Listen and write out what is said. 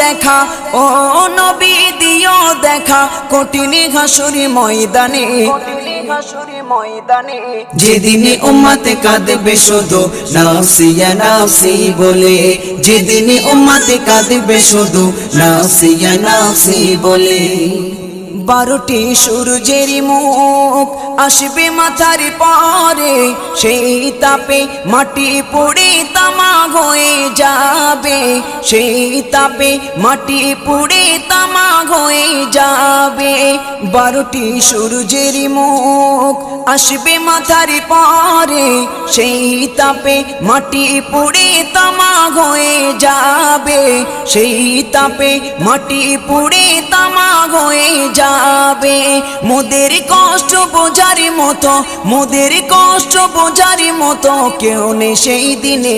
দেখা, ও নবী দিও দেখা কঠিন হাসুরি ময়দানে, যেদিনে উম্মতে কাঁদবে শুধু নাফসি ইয়া নাফসি বলে, যেদিনে উম্মতে কাঁদবে শুধু নাফসি ইয়া নাফসি বলে। 12টি সূর্যের মুখ আসবে মাথার পরে, সেই তাপে মাটি পুড়ে তামা হয়ে যাবে, সেই তাপে মাটি পুড়ে তামা হয়ে যাবে। 12টি সূর্যের মুখ আসবে মাথার পরে, সেই তাপে মাটি পুড়ে তামা হয়ে যাবে, সেই তাপে মাটি পুড়ে তামা হয়ে যাবে। মোদের কষ্ট বোঝার মতো, মোদের কষ্ট বোঝার মতো কেউ নেই সেই দিনে,